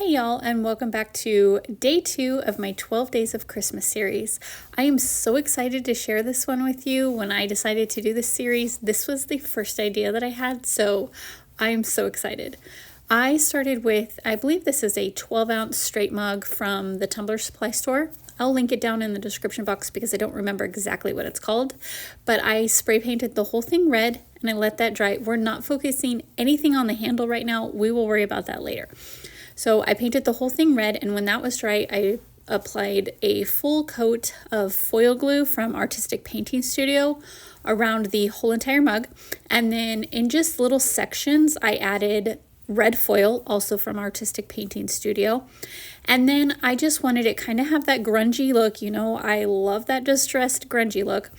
Hey y'all, and welcome back to day 2 of my 12 Days of Christmas series. I am so excited to share this one with you. When I decided to do this series, this was the first idea that I had, so I am so excited. I started with, I believe this is a 12-ounce straight mug from the Tumbler supply store. I'll link it down in the description box because I don't remember exactly what it's called, but I spray painted the whole thing red and I let that dry. We're not focusing anything on the handle right now. We will worry about that later. So I painted the whole thing red, and when that was dry, I applied a full coat of foil glue from Artistic Painting Studio around the whole entire mug. And then in just little sections, I added red foil, also from Artistic Painting Studio. And then I just wanted it kind of have that grungy look. You know, I love that distressed grungy look.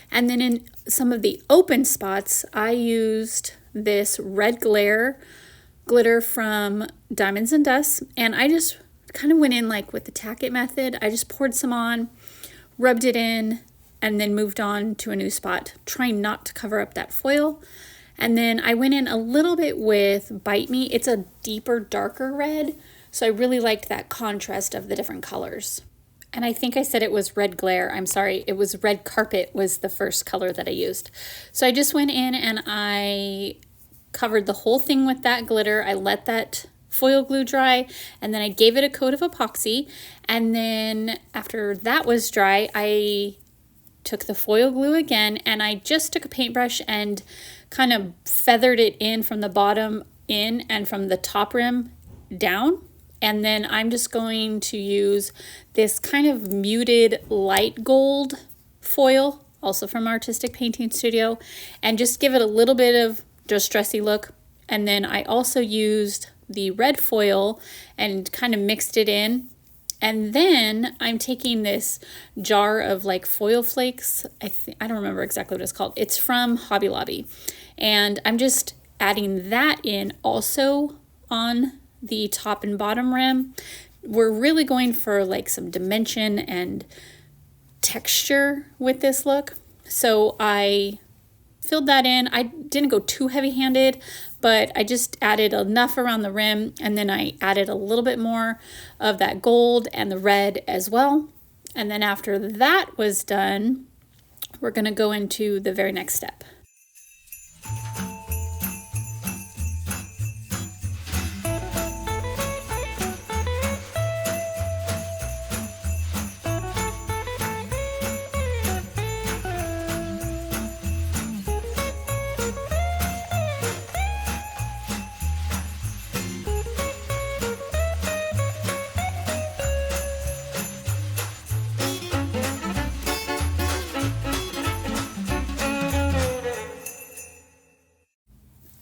And then in some of the open spots, I used this red glitter from Diamonds and Dust, and I just kind of went in like with the tack it method. I just poured some on, rubbed it in, and then moved on to a new spot, trying not to cover up that foil. And then I went in a little bit with Bite Me. It's a deeper, darker red, so I really liked that contrast of the different colors. And I think I said it was red glare. I'm sorry, it was red carpet was the first color that I used. So I just went in and I covered the whole thing with that glitter. I let that foil glue dry, and then I gave it a coat of epoxy. And then after that was dry, I took the foil glue again, and I just took a paintbrush and kind of feathered it in from the bottom in and from the top rim down. And then I'm just going to use this kind of muted light gold foil, also from Artistic Painting Studio, and just give it a little bit of distressy look. And then I also used the red foil and kind of mixed it in. And then I'm taking this jar of like foil flakes. I don't remember exactly what it's called. It's from Hobby Lobby. And I'm just adding that in also on the top and bottom rim. We're really going for like some dimension and texture with this look. So I filled that in. I didn't go too heavy-handed, but I just added enough around the rim, and then I added a little bit more of that gold and the red as well. And then after that was done, we're going to go into the very next step.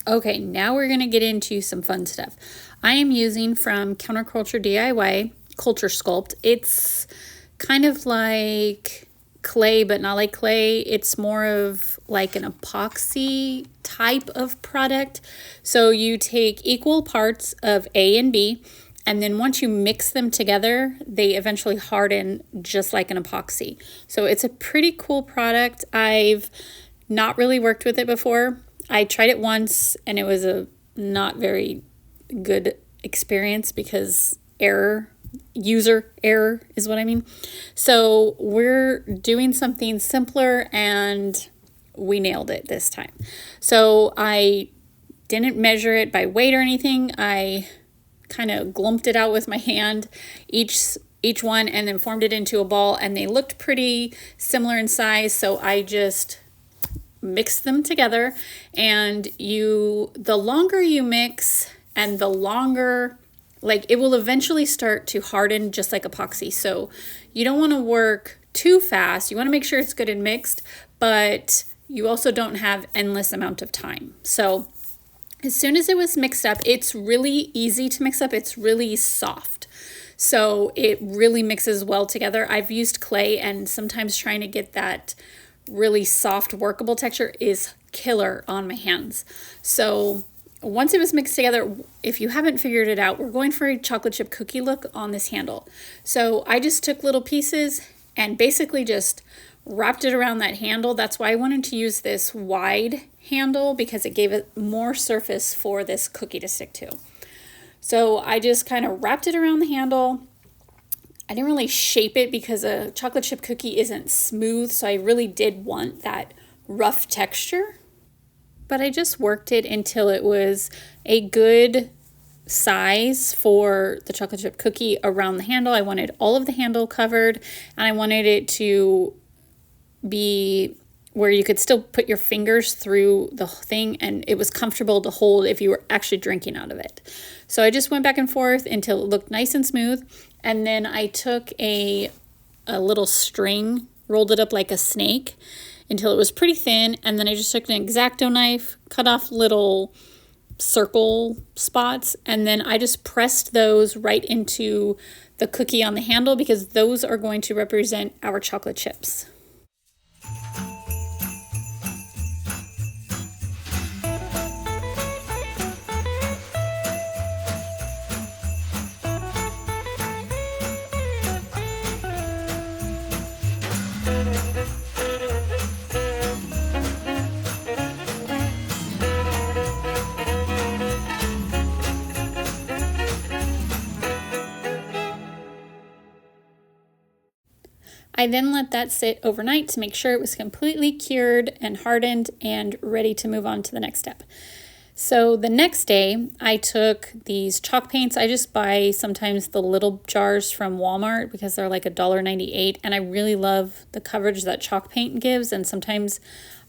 Okay, now we're going to get into some fun stuff. I am using from Counterculture DIY, Culture Sculpt. It's kind of like clay, but not like clay. It's more of like an epoxy type of product. So you take equal parts of A and B, and then once you mix them together, they eventually harden just like an epoxy. So it's a pretty cool product. I've not really worked with it before. I tried it once and it was a not very good experience because user error is what I mean. So we're doing something simpler and we nailed it this time. So I didn't measure it by weight or anything. I kind of glumped it out with my hand, each one, and then formed it into a ball, and they looked pretty similar in size. So I just mix them together, and the longer you mix and the longer, like, it will eventually start to harden just like epoxy. So you don't want to work too fast. You want to make sure it's good and mixed, but you also don't have endless amount of time. So as soon as it was mixed up, it's really easy to mix up. It's really soft. So it really mixes well together. I've used clay, and sometimes trying to get that really soft workable texture is killer on my hands. So once it was mixed together, if you haven't figured it out, we're going for a chocolate chip cookie look on this handle. So I just took little pieces and basically just wrapped it around that handle. That's why I wanted to use this wide handle, because it gave it more surface for this cookie to stick to. So I just kind of wrapped it around the handle. I didn't really shape it because a chocolate chip cookie isn't smooth, so I really did want that rough texture. But I just worked it until it was a good size for the chocolate chip cookie around the handle. I wanted all of the handle covered, and I wanted it to be where you could still put your fingers through the thing and it was comfortable to hold if you were actually drinking out of it. So I just went back and forth until it looked nice and smooth. And then I took a little string, rolled it up like a snake until it was pretty thin. And then I just took an X-Acto knife, cut off little circle spots, and then I just pressed those right into the cookie on the handle because those are going to represent our chocolate chips. I then let that sit overnight to make sure it was completely cured and hardened and ready to move on to the next step. So the next day, I took these chalk paints. I just buy sometimes the little jars from Walmart because they're like $1.98, and I really love the coverage that chalk paint gives, and sometimes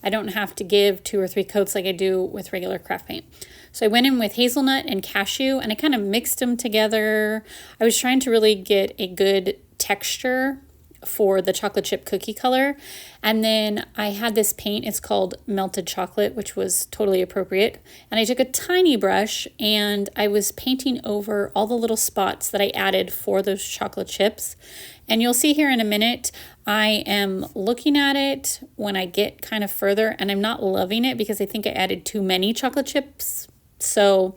I don't have to give 2 or 3 coats like I do with regular craft paint. So I went in with hazelnut and cashew, and I kind of mixed them together. I was trying to really get a good texture for the chocolate chip cookie color. And then I had this paint, it's called Melted Chocolate, which was totally appropriate. And I took a tiny brush and I was painting over all the little spots that I added for those chocolate chips. And you'll see here in a minute, I am looking at it when I get kind of further, and I'm not loving it because I think I added too many chocolate chips. So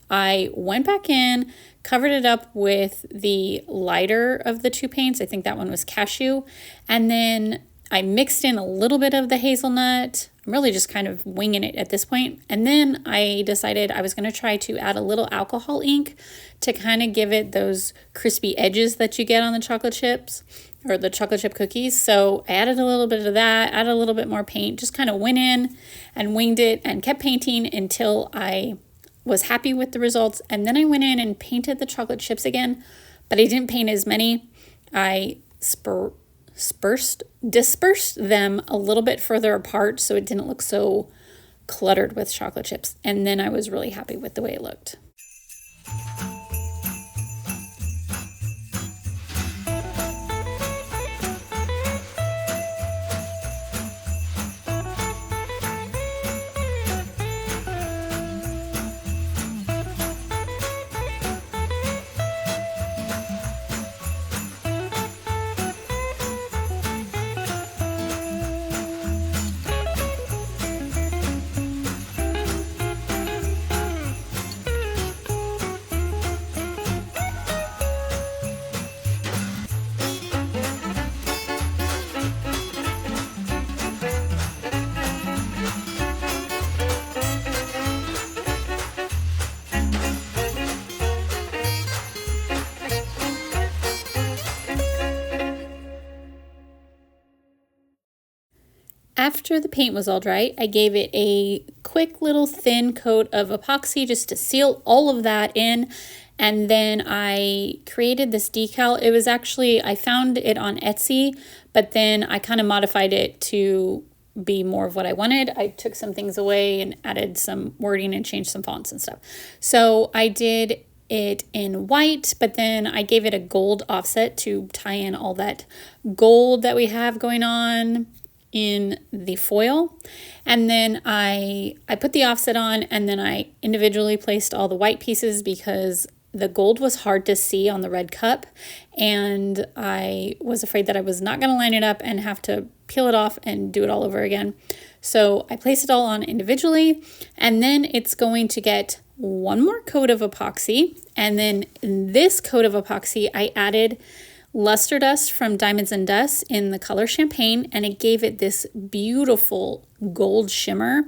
I went back in, covered it up with the lighter of the 2 paints. I think that one was cashew. And then I mixed in a little bit of the hazelnut. I'm really just kind of winging it at this point. And then I decided I was going to try to add a little alcohol ink to kind of give it those crispy edges that you get on the chocolate chips or the chocolate chip cookies. So I added a little bit of that, added a little bit more paint, just kind of went in and winged it and kept painting until I was happy with the results. And then I went in and painted the chocolate chips again, but I didn't paint as many. I dispersed them a little bit further apart so it didn't look so cluttered with chocolate chips. And then I was really happy with the way it looked. After the paint was all dry, I gave it a quick little thin coat of epoxy just to seal all of that in. And then I created this decal. It was actually, I found it on Etsy, but then I kind of modified it to be more of what I wanted. I took some things away and added some wording and changed some fonts and stuff. So I did it in white, but then I gave it a gold offset to tie in all that gold that we have going on in the foil. And then I put the offset on, and then I individually placed all the white pieces because the gold was hard to see on the red cup, and I was afraid that I was not going to line it up and have to peel it off and do it all over again. So I placed it all on individually, and then it's going to get one more coat of epoxy. And then in this coat of epoxy, I added luster dust from Diamonds and Dust in the color Champagne, and it gave it this beautiful gold shimmer.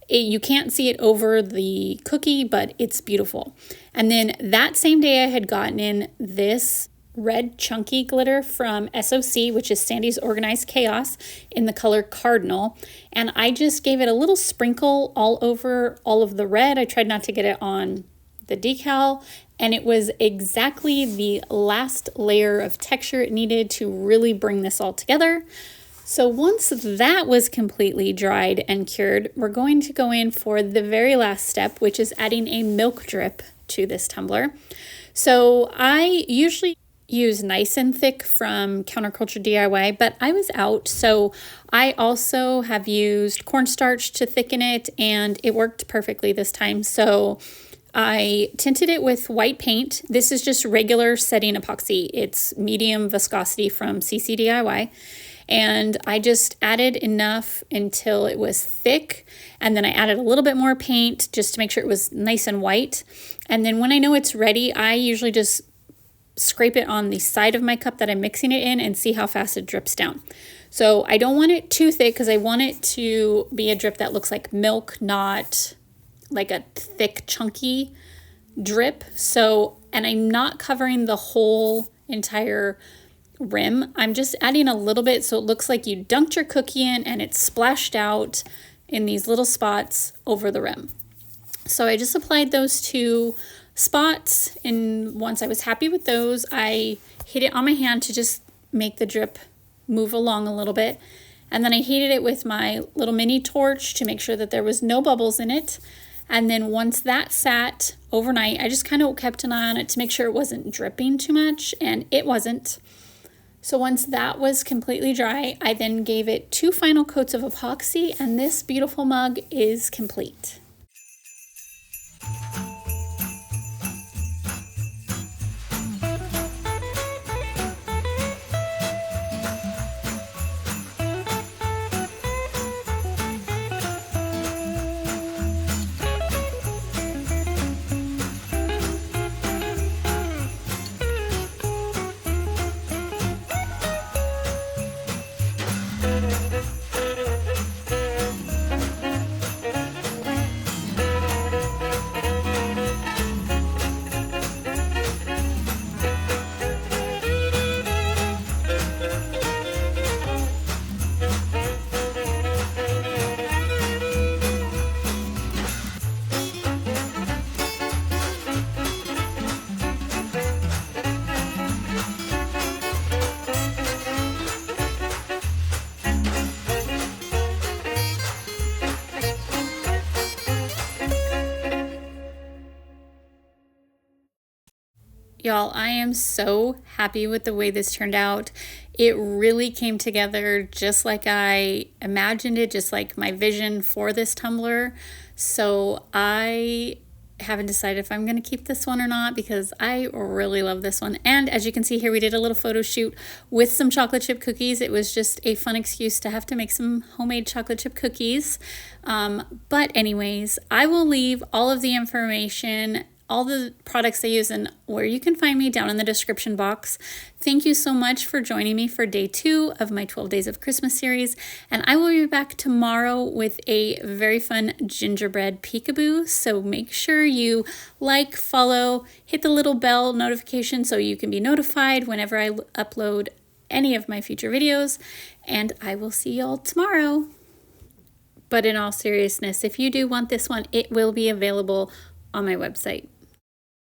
You can't see it over the cookie, but it's beautiful. And then that same day I had gotten in this red chunky glitter from SOC, which is Sandy's Organized Chaos, in the color Cardinal. And I just gave it a little sprinkle all over all of the red. I tried not to get it on the decal, and it was exactly the last layer of texture it needed to really bring this all together. So once that was completely dried and cured, we're going to go in for the very last step, which is adding a milk drip to this tumbler. So I usually use Nice and Thick from Counterculture DIY, but I was out, so I also have used cornstarch to thicken it, and it worked perfectly this time. So I tinted it with white paint. This is just regular setting epoxy. It's medium viscosity from CC DIY. And I just added enough until it was thick, and then I added a little bit more paint just to make sure it was nice and white. And then when I know it's ready, I usually just scrape it on the side of my cup that I'm mixing it in and see how fast it drips down. So I don't want it too thick because I want it to be a drip that looks like milk, not like a thick, chunky drip. So, and I'm not covering the whole entire rim. I'm just adding a little bit so it looks like you dunked your cookie in and it's splashed out in these little spots over the rim. So I just applied those two spots, and once I was happy with those, I hit it on my hand to just make the drip move along a little bit. And then I heated it with my little mini torch to make sure that there was no bubbles in it. And then once that sat overnight, I just kind of kept an eye on it to make sure it wasn't dripping too much, and it wasn't. So once that was completely dry, I then gave it 2 final coats of epoxy, and this beautiful mug is complete. Y'all, I am so happy with the way this turned out. It really came together just like I imagined it, just like my vision for this tumbler. So I haven't decided if I'm going to keep this one or not because I really love this one. And as you can see here, we did a little photo shoot with some chocolate chip cookies. It was just a fun excuse to have to make some homemade chocolate chip cookies. But anyways, I will leave all of the information, all the products I use, and where you can find me down in the description box. Thank you so much for joining me for day 2 of my 12 Days of Christmas series, and I will be back tomorrow with a very fun gingerbread peekaboo. So make sure you like, follow, hit the little bell notification so you can be notified whenever I upload any of my future videos, and I will see y'all tomorrow. But in all seriousness, if you do want this one, it will be available on my website.